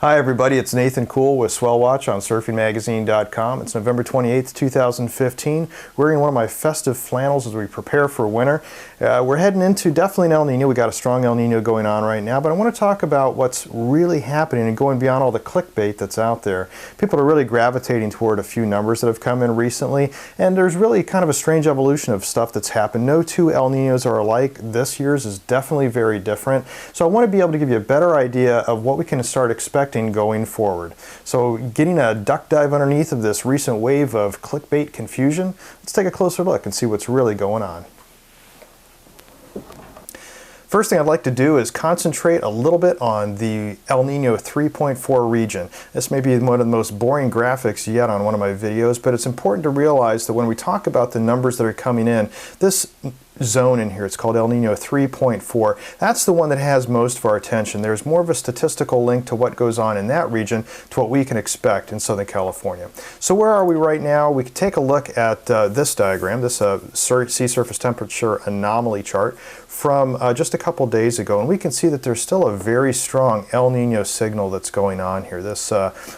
Hi everybody, it's Nathan Cool with Swell Watch on surfingmagazine.com. It's November 28th, 2015. Wearing one of my festive flannels as we prepare for winter. We're heading into definitely an El Nino. We got a strong El Nino going on right now, but I want to talk about what's really happening and going beyond all the clickbait that's out there. People are really gravitating toward a few numbers that have come in recently, and there's really kind of a strange evolution of stuff that's happened. No two El Ninos are alike. This year's is definitely very different. So I want to be able to give you a better idea of what we can start expecting going forward. So getting a duck dive underneath of this recent wave of clickbait confusion, let's take a closer look and see what's really going on. First thing I'd like to do is concentrate a little bit on the El Nino 3.4 region. This may be one of the most boring graphics yet on one of my videos, but it's important to realize that when we talk about the numbers that are coming in, this zone in here, it's called El Nino 3.4. That's the one that has most of our attention. There's more of a statistical link to what goes on in that region to what we can expect in Southern California. So where are we right now? We can take a look at this diagram, this sea surface temperature anomaly chart from just a couple days ago, and we can see that there's still a very strong El Nino signal that's going on here. This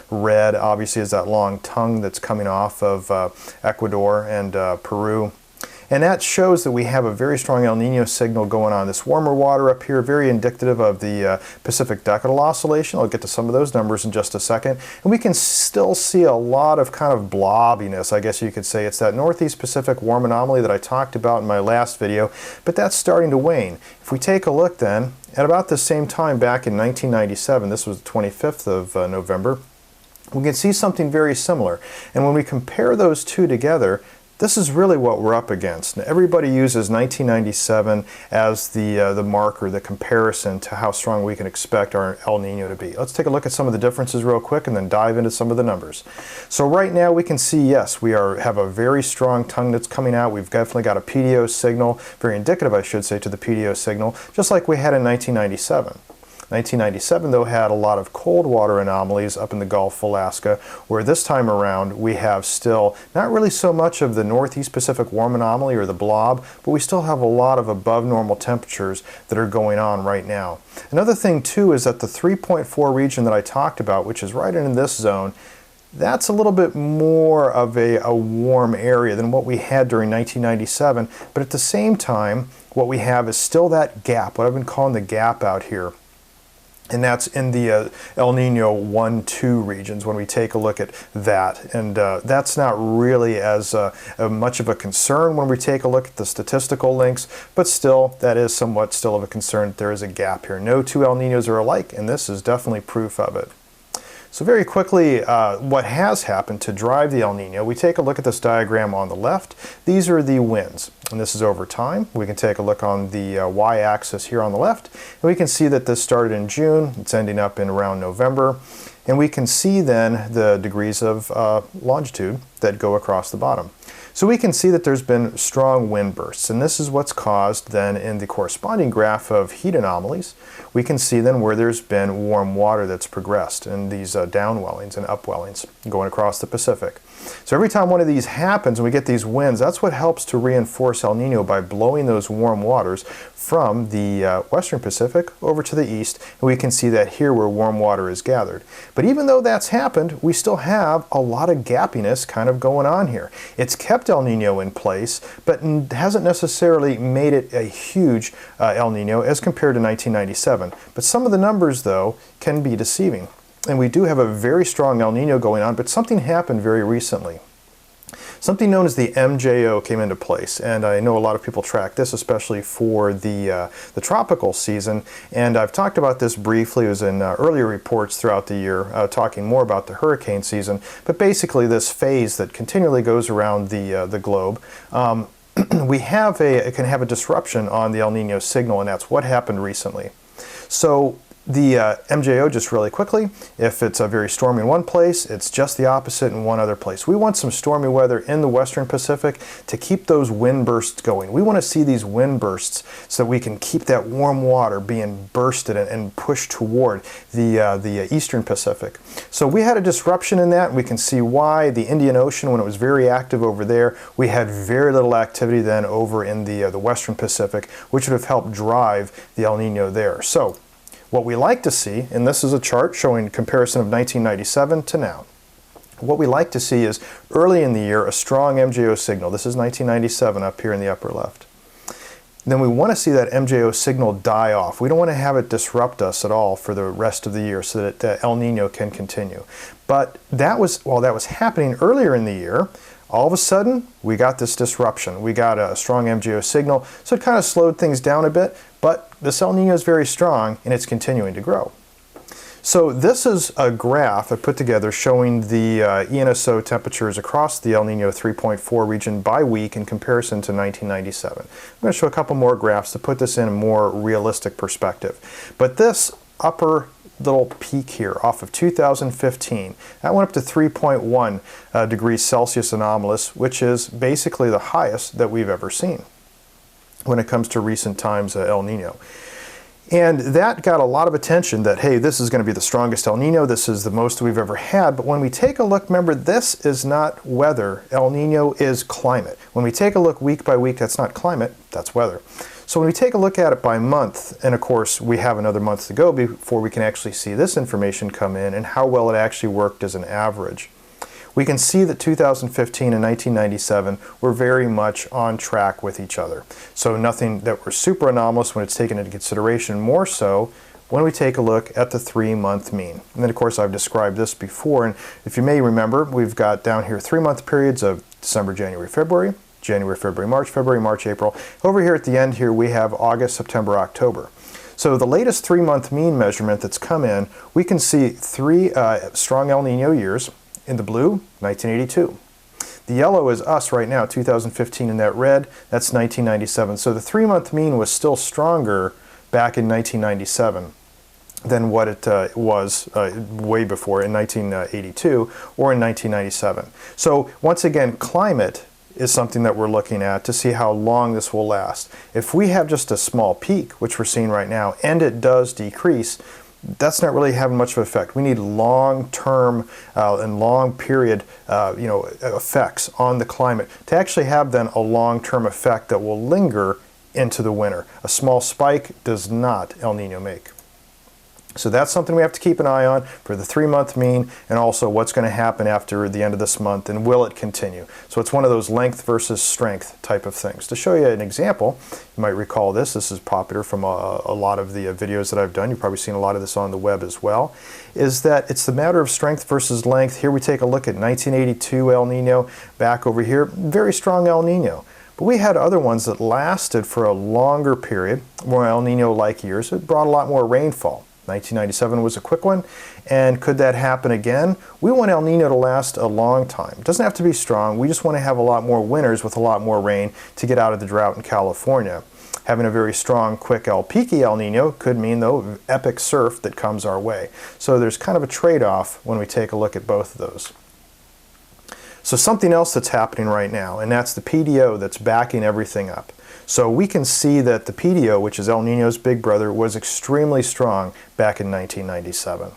red obviously is that long tongue that's coming off of Ecuador and Peru. And that shows that we have a very strong El Nino signal going on. This warmer water up here, very indicative of the Pacific Decadal Oscillation. I'll get to some of those numbers in just a second. And we can still see a lot of kind of blobbiness, I guess you could say. It's that Northeast Pacific warm anomaly that I talked about in my last video, but that's starting to wane. If we take a look then, at about the same time back in 1997, this was the 25th of November, we can see something very similar. And when we compare those two together, this is really what we're up against. Now, everybody uses 1997 as the marker, the comparison to how strong we can expect our El Nino to be. Let's take a look at some of the differences real quick and then dive into some of the numbers. So right now we can see, yes, we have a very strong tongue that's coming out. We've definitely got a PDO signal, very indicative, I should say, to the PDO signal, just like we had in 1997. 1997, though, had a lot of cold water anomalies up in the Gulf of Alaska, where this time around we have still not really so much of the Northeast Pacific warm anomaly or the blob, but we still have a lot of above normal temperatures that are going on right now. Another thing, too, is that the 3.4 region that I talked about, which is right in this zone, that's a little bit more of a warm area than what we had during 1997, but at the same time, what we have is still that gap, what I've been calling the gap out here. And that's in the El Nino 1-2 regions when we take a look at that. And that's not really as much of a concern when we take a look at the statistical links, but still, that is somewhat still of a concern. There is a gap here. No two El Ninos are alike, and this is definitely proof of it. So very quickly, what has happened to drive the El Nino, we take a look at this diagram on the left. These are the winds, and this is over time. We can take a look on the y-axis here on the left, and we can see that this started in June. It's ending up in around November, and we can see then the degrees of longitude that go across the bottom. So we can see that there's been strong wind bursts, and this is what's caused then in the corresponding graph of heat anomalies. We can see then where there's been warm water that's progressed in these downwellings and upwellings going across the Pacific. So every time one of these happens and we get these winds, that's what helps to reinforce El Nino by blowing those warm waters from the western Pacific over to the east, and we can see that here where warm water is gathered. But even though that's happened, we still have a lot of gappiness kind of going on here. It's kept El Nino in place, but hasn't necessarily made it a huge El Nino as compared to 1997. But some of the numbers, though, can be deceiving. And we do have a very strong El Nino going on, but something happened very recently. Something known as the MJO came into place, and I know a lot of people track this, especially for the tropical season, and I've talked about this briefly. It was in earlier reports throughout the year, talking more about the hurricane season, but basically this phase that continually goes around the globe, we can have a disruption on the El Nino signal, and that's what happened recently. So the MJO, just really quickly, if it's very stormy in one place, it's just the opposite in one other place. We want some stormy weather in the western Pacific to keep those wind bursts going. We want to see these wind bursts so that we can keep that warm water being bursted and pushed toward the eastern Pacific. So we had a disruption in that, and we can see why. The Indian Ocean, when it was very active over there, we had very little activity then over in the western Pacific, which would have helped drive the El Nino there. So What we like to see, and this is a chart showing a comparison of 1997 to now, what we like to see is early in the year a strong MJO signal. This is 1997 up here in the upper left. Then we want to see that MJO signal die off. We don't want to have it disrupt us at all for the rest of the year so that El Nino can continue. But while that was happening earlier in the year, all of a sudden we got this disruption. We got a strong MJO signal, so it kind of slowed things down a bit, but this El Nino is very strong and it's continuing to grow. So this is a graph I put together showing the ENSO temperatures across the El Nino 3.4 region by week in comparison to 1997. I'm going to show a couple more graphs to put this in a more realistic perspective. But this upper little peak here off of 2015, that went up to 3.1 degrees Celsius anomalous, which is basically the highest that we've ever seen when it comes to recent times El Nino. And that got a lot of attention that, hey, this is going to be the strongest El Nino, this is the most we've ever had. But when we take a look, remember, this is not weather. El Nino is climate. When we take a look week by week, that's not climate, that's weather. So when we take a look at it by month, and of course we have another month to go before we can actually see this information come in and how well it actually worked as an average, we can see that 2015 and 1997 were very much on track with each other. So nothing that were super anomalous when it's taken into consideration, more so when we take a look at the 3-month mean. And then of course I've described this before, and if you may remember, we've got down here 3-month periods of December, January, February, February, March, April. Over here at the end here we have August, September, October. So the latest 3-month mean measurement that's come in, we can see 3 strong El Nino years. In the blue, 1982. The yellow is us right now, 2015, and that red, that's 1997. So the 3-month mean was still stronger back in 1997 than what it was way before in 1982 or in 1997. So once again, climate is something that we're looking at to see how long this will last. If we have just a small peak, which we're seeing right now, and it does decrease, that's not really having much of an effect. We need long-term and long period effects on the climate to actually have then a long-term effect that will linger into the winter. A small spike does not El Nino make. So that's something we have to keep an eye on for the 3-month mean, and also what's going to happen after the end of this month, and will it continue. So it's one of those length versus strength type of things. To show you an example, you might recall this is popular from a lot of the videos that I've done. You've probably seen a lot of this on the web as well, is that it's the matter of strength versus length. Here we take a look at 1982 El Nino, back over here, very strong El Nino. But we had other ones that lasted for a longer period, more El Nino-like years. It brought a lot more rainfall. 1997 was a quick one, and could that happen again? We want El Nino to last a long time. It doesn't have to be strong, we just want to have a lot more winters with a lot more rain to get out of the drought in California. Having a very strong, quick peaky El Nino could mean, though, epic surf that comes our way. So there's kind of a trade-off when we take a look at both of those. So something else that's happening right now, and that's the PDO that's backing everything up. So we can see that the PDO, which is El Nino's big brother, was extremely strong back in 1997.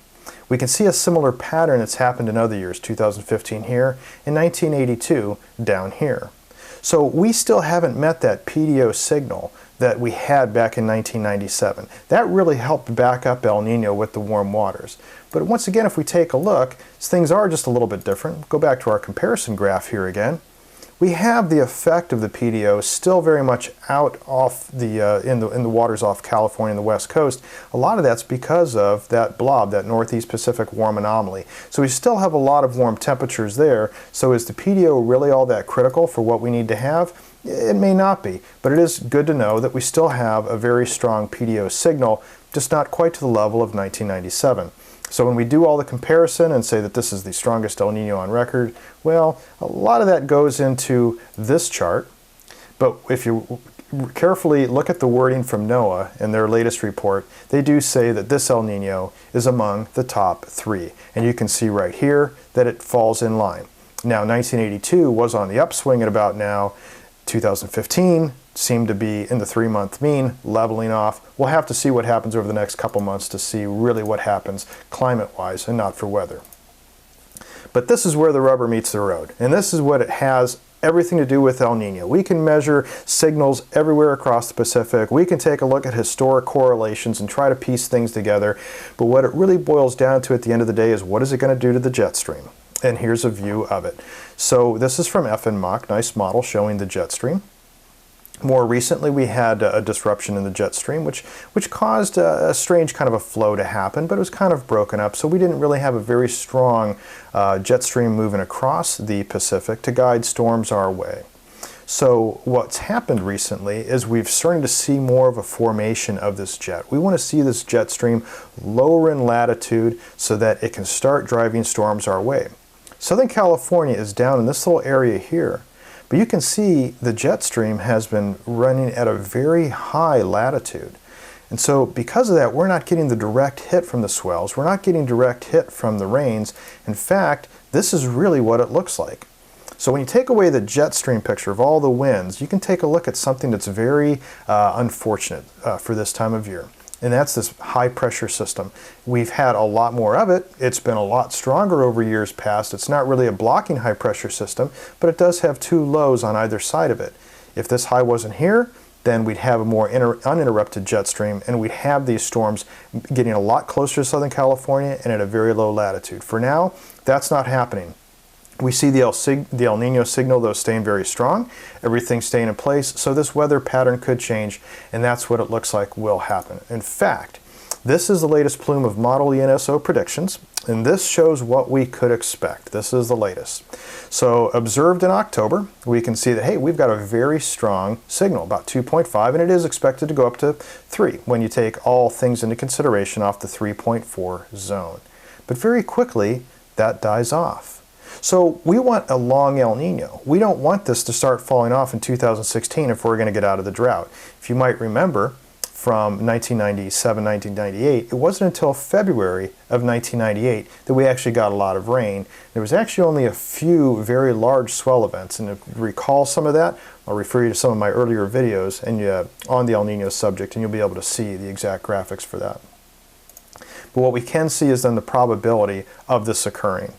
We can see a similar pattern that's happened in other years, 2015 here, and 1982 down here. So we still haven't met that PDO signal that we had back in 1997. That really helped back up El Nino with the warm waters. But once again, if we take a look, things are just a little bit different. Go back to our comparison graph here again. We have the effect of the PDO still very much out off the in the waters off California and the West Coast. A lot of that's because of that blob, that Northeast Pacific warm anomaly. So we still have a lot of warm temperatures there. So is the PDO really all that critical for what we need to have? It may not be, but it is good to know that we still have a very strong PDO signal, just not quite to the level of 1997. So when we do all the comparison and say that this is the strongest El Nino on record, well, a lot of that goes into this chart. But if you carefully look at the wording from NOAA in their latest report, they do say that this El Nino is among the top 3. And you can see right here that it falls in line. Now, 1982 was on the upswing at about now. 2015 seemed to be in the 3-month mean, leveling off. We'll have to see what happens over the next couple months to see really what happens climate-wise and not for weather. But this is where the rubber meets the road, and this is what it has everything to do with El Nino. We can measure signals everywhere across the Pacific. We can take a look at historic correlations and try to piece things together. But what it really boils down to at the end of the day is, what is it going to do to the jet stream? And here's a view of it. So this is from FNMOC, nice model showing the jet stream. More recently, we had a disruption in the jet stream, which caused a strange kind of a flow to happen, but it was kind of broken up, so we didn't really have a very strong jet stream moving across the Pacific to guide storms our way. So what's happened recently is we've started to see more of a formation of this jet. We want to see this jet stream lower in latitude so that it can start driving storms our way. Southern California is down in this little area here. But you can see the jet stream has been running at a very high latitude. And so because of that, we're not getting the direct hit from the swells. We're not getting direct hit from the rains. In fact, this is really what it looks like. So when you take away the jet stream picture of all the winds, you can take a look at something that's very unfortunate for this time of year. And that's this high pressure system. We've had a lot more of it. It's been a lot stronger over years past. It's not really a blocking high pressure system, but it does have two lows on either side of it. If this high wasn't here, then we'd have a more uninterrupted jet stream, and we'd have these storms getting a lot closer to Southern California and at a very low latitude. For now, that's not happening. We see the El Nino signal, though, staying very strong. Everything's staying in place, so this weather pattern could change, and that's what it looks like will happen. In fact, this is the latest plume of model ENSO predictions, and this shows what we could expect. This is the latest. So observed in October, we can see that, hey, we've got a very strong signal, about 2.5, and it is expected to go up to 3 when you take all things into consideration off the 3.4 zone. But very quickly, that dies off. So we want a long El Nino. We don't want this to start falling off in 2016 if we're going to get out of the drought. If you might remember, from 1997, 1998, it wasn't until February of 1998 that we actually got a lot of rain. There was actually only a few very large swell events, and if you recall some of that, I'll refer you to some of my earlier videos and on the El Nino subject, and you'll be able to see the exact graphics for that. But what we can see is then the probability of this occurring.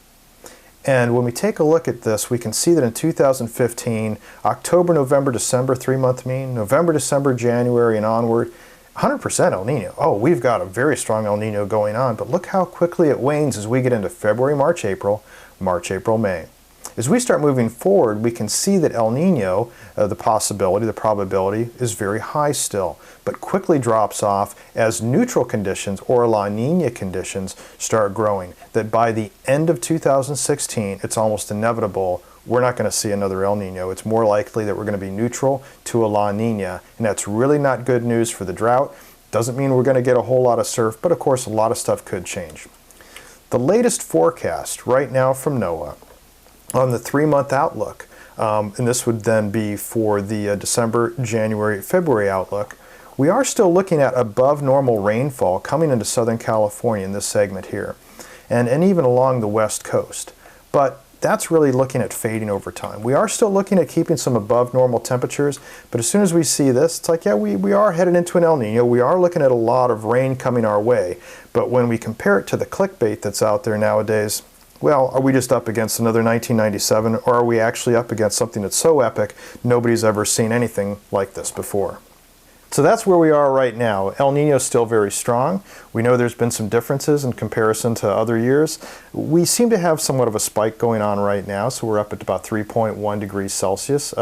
And when we take a look at this, we can see that in 2015, October, November, December, 3-month mean, November, December, January, and onward, 100% El Nino. Oh, we've got a very strong El Nino going on, but look how quickly it wanes as we get into February, March, April, May. As we start moving forward, we can see that El Nino, the possibility, the probability, is very high still, but quickly drops off as neutral conditions or La Niña conditions start growing. That by the end of 2016, it's almost inevitable we're not going to see another El Nino. It's more likely that we're going to be neutral to a La Niña, and that's really not good news for the drought. Doesn't mean we're going to get a whole lot of surf, but of course a lot of stuff could change. The latest forecast right now from NOAA on the 3-month outlook, and this would then be for the December, January, February outlook, we are still looking at above normal rainfall coming into Southern California in this segment here, and even along the west coast. But that's really looking at fading over time. We are still looking at keeping some above normal temperatures, but as soon as we see this, it's like, yeah, we are headed into an El Nino. We are looking at a lot of rain coming our way. But when we compare it to the clickbait that's out there nowadays, well, are we just up against another 1997, or are we actually up against something that's so epic nobody's ever seen anything like this before? So that's where we are right now. El Nino is still very strong. We know there's been some differences in comparison to other years. We seem to have somewhat of a spike going on right now, so we're up at about 3.1 degrees Celsius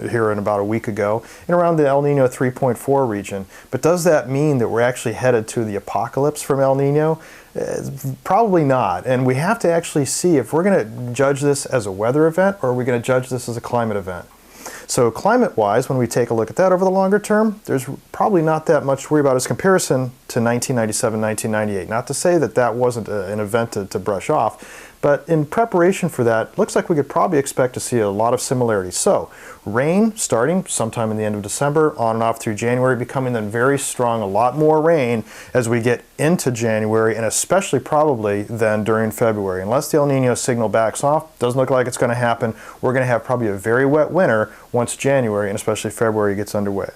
here in about a week ago, and around the El Nino 3.4 region. But does that mean that we're actually headed to the apocalypse from El Nino? Probably not, and we have to actually see if we're going to judge this as a weather event or are we going to judge this as a climate event. So climate-wise, when we take a look at that over the longer term, there's probably not that much to worry about as comparison to 1997, 1998. Not to say that that wasn't an event to brush off, but in preparation for that, looks like we could probably expect to see a lot of similarities. So rain starting sometime in the end of December, on and off through January, becoming then very strong, a lot more rain as we get into January, and especially probably then during February. Unless the El Nino signal backs off, doesn't look like it's going to happen, we're going to have probably a very wet winter once January and especially February gets underway.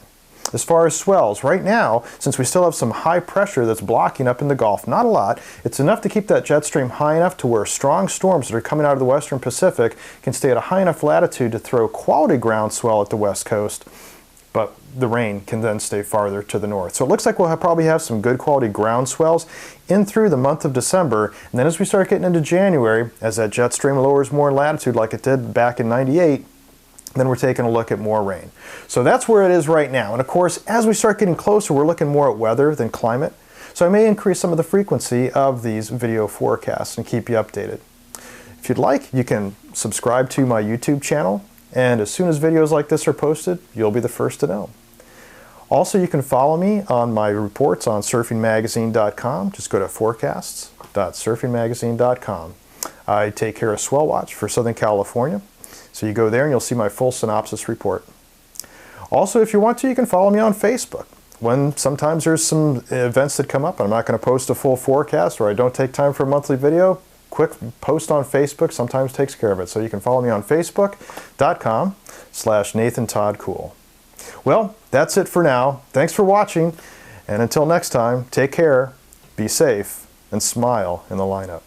As far as swells, right now, since we still have some high pressure that's blocking up in the Gulf, not a lot, it's enough to keep that jet stream high enough to where strong storms that are coming out of the western Pacific can stay at a high enough latitude to throw quality ground swell at the west coast, but the rain can then stay farther to the north. So it looks like we'll probably have some good quality ground swells in through the month of December, and then as we start getting into January, as that jet stream lowers more in latitude like it did back in '98, then we're taking a look at more rain. So that's where it is right now. And of course, as we start getting closer, we're looking more at weather than climate. So I may increase some of the frequency of these video forecasts and keep you updated. If you'd like, you can subscribe to my YouTube channel, and as soon as videos like this are posted, you'll be the first to know. Also, you can follow me on my reports on surfingmagazine.com. Just go to forecasts.surfingmagazine.com. I take care of Swell Watch for Southern California. So you go there and you'll see my full synopsis report. Also, if you want to, you can follow me on Facebook. Sometimes there's some events that come up, and I'm not going to post a full forecast, or I don't take time for a monthly video, quick post on Facebook sometimes takes care of it. So you can follow me on facebook.com/NathanToddCool. Well, that's it for now. Thanks for watching, and until next time, take care, be safe, and smile in the lineup.